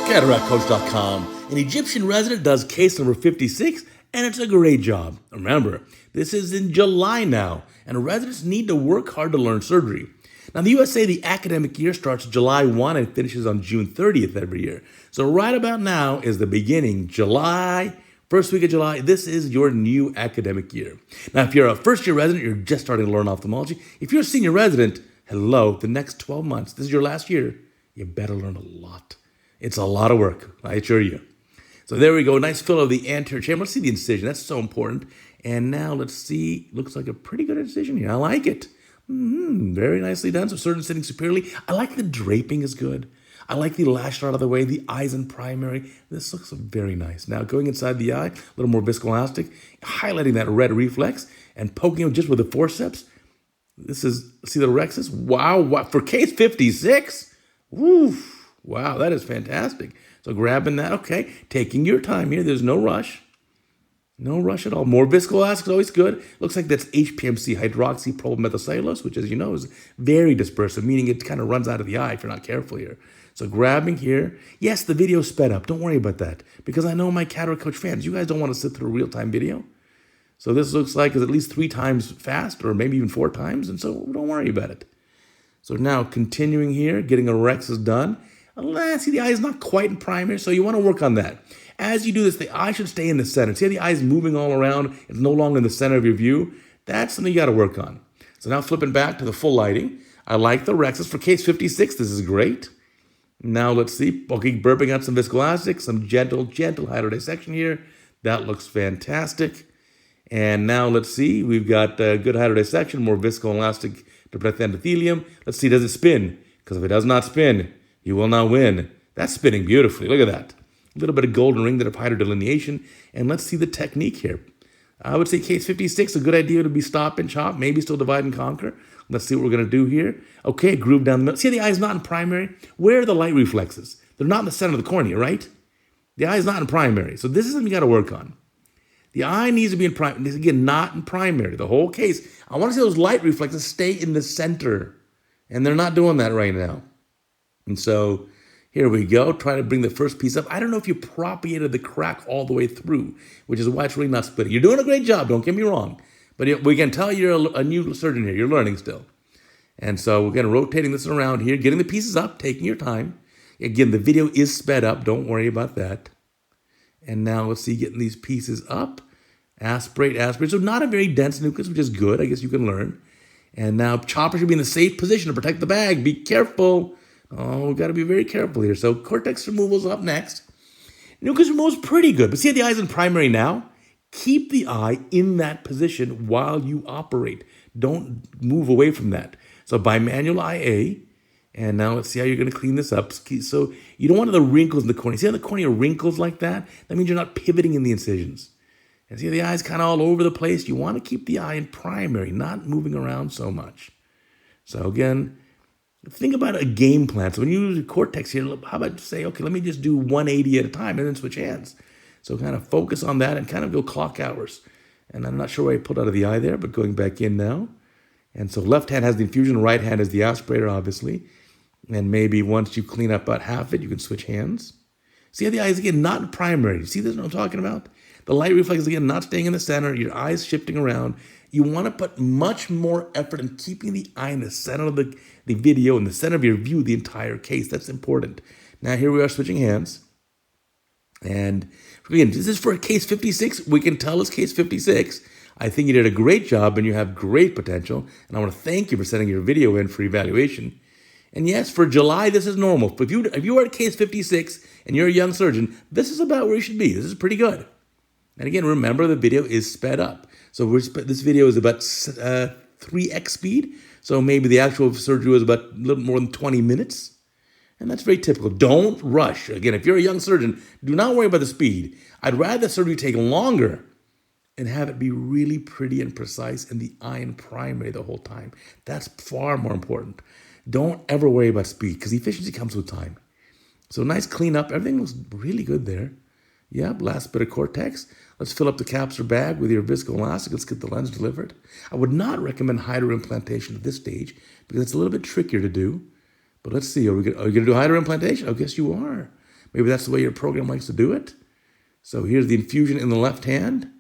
CataractCoach.com. An Egyptian resident does case number 56, and it's a great job. Remember, this is in July now, and residents need to work hard to learn surgery. Now, in the USA, the academic year starts July 1 and finishes on June 30th every year. So right about now is the beginning, July, first week of July. This is your new academic year. Now, if you're a first-year resident, you're just starting to learn ophthalmology. If you're a senior resident, hello, the next 12 months, this is your last year, you better learn a lot. It's a lot of work, I assure you. So there we go, nice fill of the anterior chamber. Let's see the incision, that's so important. And now let's see, looks like a pretty good incision here. I like it. Very nicely done. So surgeon sitting superiorly. I like the draping is good. I like the lash out of the way, the eyes in primary. This looks very nice. Now going inside the eye, a little more viscoelastic, highlighting that red reflex and poking it just with the forceps. This is, see the rhexis? Wow, for case 56? Woof. Wow, that is fantastic. So grabbing that, okay, taking your time here. There's no rush. No rush at all. More viscoelastic is always good. Looks like that's HPMC, hydroxyprolyl methylcellulose, which, as you know, is very dispersive, meaning it kind of runs out of the eye if you're not careful here. So grabbing here. Yes, the video sped up. Don't worry about that, because I know my CataractCoach fans, you guys don't want to sit through a real-time video. So this looks like it's at least 3 times fast, or maybe even 4 times, and so don't worry about it. So now continuing here, getting a rhexis done. See, the eye is not quite in primary, so you want to work on that. As you do this, the eye should stay in the center. See how the eye is moving all around? It's no longer in the center of your view. That's something you got to work on. So now flipping back to the full lighting. I like the rhexis. For case 56, this is great. Now let's see. Okay, burping out some viscoelastic, some gentle hydrodissection here. That looks fantastic. And now let's see. We've got good hydrodissection, more viscoelastic to protect the endothelium. Let's see, does it spin? Because if it does not spin, you will not win. That's spinning beautifully. Look at that. A little bit of golden ring of hydrodelineation. And let's see the technique here. I would say case 56, a good idea to be stop and chop, maybe still divide and conquer. Let's see what we're going to do here. Okay, groove down the middle. See, the eye is not in primary. Where are the light reflexes? They're not in the center of the cornea, right? The eye is not in primary. So this is something you got to work on. The eye needs to be in primary. Again, not in primary. The whole case. I want to see those light reflexes stay in the center. And they're not doing that right now. And so here we go. Try to bring the first piece up. I don't know if you propagated the crack all the way through, which is why it's really not splitting. You're doing a great job. Don't get me wrong. But we can tell you're a new surgeon here. You're learning still. And so we're going to rotating this around here, getting the pieces up, taking your time. Again, the video is sped up. Don't worry about that. And now let's see, getting these pieces up. Aspirate. So not a very dense nucleus, which is good. I guess you can learn. And now chopper should be in the safe position to protect the bag. Be careful. Oh, we've got to be very careful here. So cortex removal is up next. Nucleus removal is pretty good. But see how the eye's in primary now? Keep the eye in that position while you operate. Don't move away from that. So bimanual IA. And now let's see how you're going to clean this up. So you don't want the wrinkles in the cornea. See how the cornea wrinkles like that? That means you're not pivoting in the incisions. And see how the eye's kind of all over the place? You want to keep the eye in primary, not moving around so much. So again, think about a game plan. So when you use Cortex here, how about say, okay, let me just do 180 at a time and then switch hands. So kind of focus on that and kind of go clock hours. And I'm not sure why I pulled out of the eye there, but going back in now. And so left hand has the infusion, right hand is the aspirator, obviously. And maybe once you clean up about half it, you can switch hands. See how the eye is, again, not in primary. You see this what I'm talking about? The light reflex, again, not staying in the center. Your eyes shifting around. You want to put much more effort in keeping the eye in the center of the video, in the center of your view, the entire case. That's important. Now, here we are switching hands. And again, this is for case 56. We can tell it's case 56. I think you did a great job and you have great potential. And I want to thank you for sending your video in for evaluation. And yes, for July, this is normal. If you are at case 56 and you're a young surgeon, this is about where you should be. This is pretty good. And again, remember the video is sped up. So this video is about 3x speed. So maybe the actual surgery was about a little more than 20 minutes. And that's very typical. Don't rush. Again, if you're a young surgeon, do not worry about the speed. I'd rather the surgery take longer and have it be really pretty and precise and the eye in primary the whole time. That's far more important. Don't ever worry about speed because efficiency comes with time. So nice cleanup. Everything looks really good there. Yep, last bit of Cortex. Let's fill up the capsular bag with your viscoelastic. Let's get the lens delivered. I would not recommend hydroimplantation at this stage because it's a little bit trickier to do. But let's see, are you going to do hydroimplantation? I guess you are. Maybe that's the way your program likes to do it. So here's the infusion in the left hand.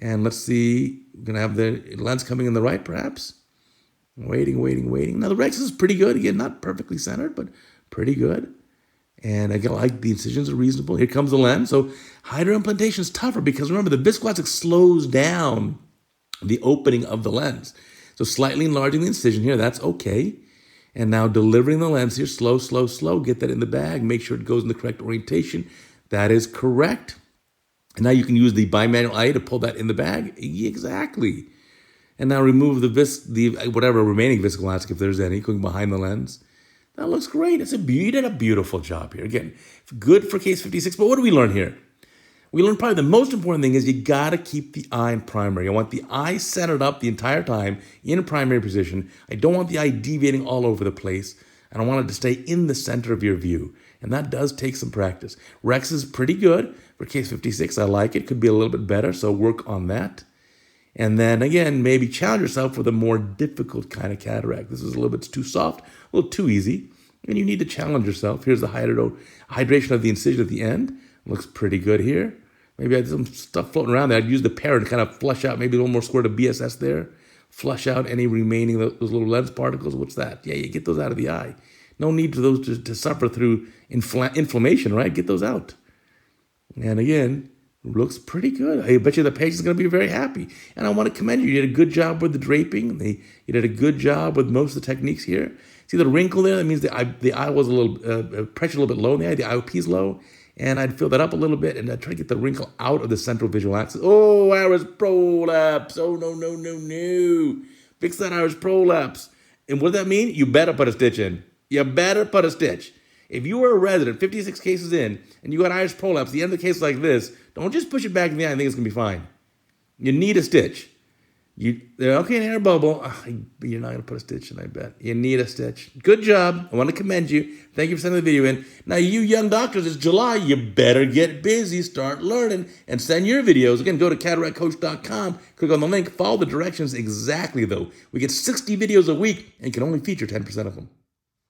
And let's see, we're going to have the lens coming in the right, perhaps. Waiting. Now, the rexis is pretty good. Again, not perfectly centered, but pretty good. And again, like the incisions are reasonable. Here comes the lens. So hydroimplantation is tougher because remember, the viscoelastic slows down the opening of the lens. So slightly enlarging the incision here, that's okay. And now delivering the lens here, slow. Get that in the bag. Make sure it goes in the correct orientation. That is correct. And now you can use the bimanual eye to pull that in the bag. Exactly. And now remove the whatever remaining viscoelastic, if there's any, going behind the lens. That looks great. You did a beautiful job here. Again, good for case 56. But what do we learn here? We learned probably the most important thing is you got to keep the eye in primary. I want the eye centered up the entire time in a primary position. I don't want the eye deviating all over the place. And I want it to stay in the center of your view. And that does take some practice. Rex is pretty good for case 56. I like it. Could be a little bit better, so work on that. And then again, maybe challenge yourself with a more difficult kind of cataract. This is a little bit too soft, a little too easy. And you need to challenge yourself. Here's the hydration of the incision at the end. Looks pretty good here. Maybe I had some stuff floating around there. I'd use the parent to kind of flush out maybe a little more squirt of BSS there. Flush out any remaining, those little lens particles. What's that? Yeah, you get those out of the eye. No need for those to suffer through inflammation, right? Get those out. And again, looks pretty good. I bet you the patient's going to be very happy. And I want to commend you. You did a good job with the draping. You did a good job with most of the techniques here. See the wrinkle there? That means the eye was a little, pressure a little bit low in the eye. The IOP is low. And I'd fill that up a little bit and I'd try to get the wrinkle out of the central visual axis. Oh, iris prolapse. Oh, no. Fix that iris prolapse. And what does that mean? You better put a stitch in. You better put a stitch. If you were a resident, 56 cases in, and you got iris prolapse, the end of the case like this, don't just push it back in the eye and think it's going to be fine. You need a stitch. Okay, an air bubble. You're not going to put a stitch in, I bet. You need a stitch. Good job. I want to commend you. Thank you for sending the video in. Now, you young doctors, it's July. You better get busy. Start learning and send your videos. Again, go to CataractCoach.com. Click on the link. Follow the directions exactly, though. We get 60 videos a week and can only feature 10% of them.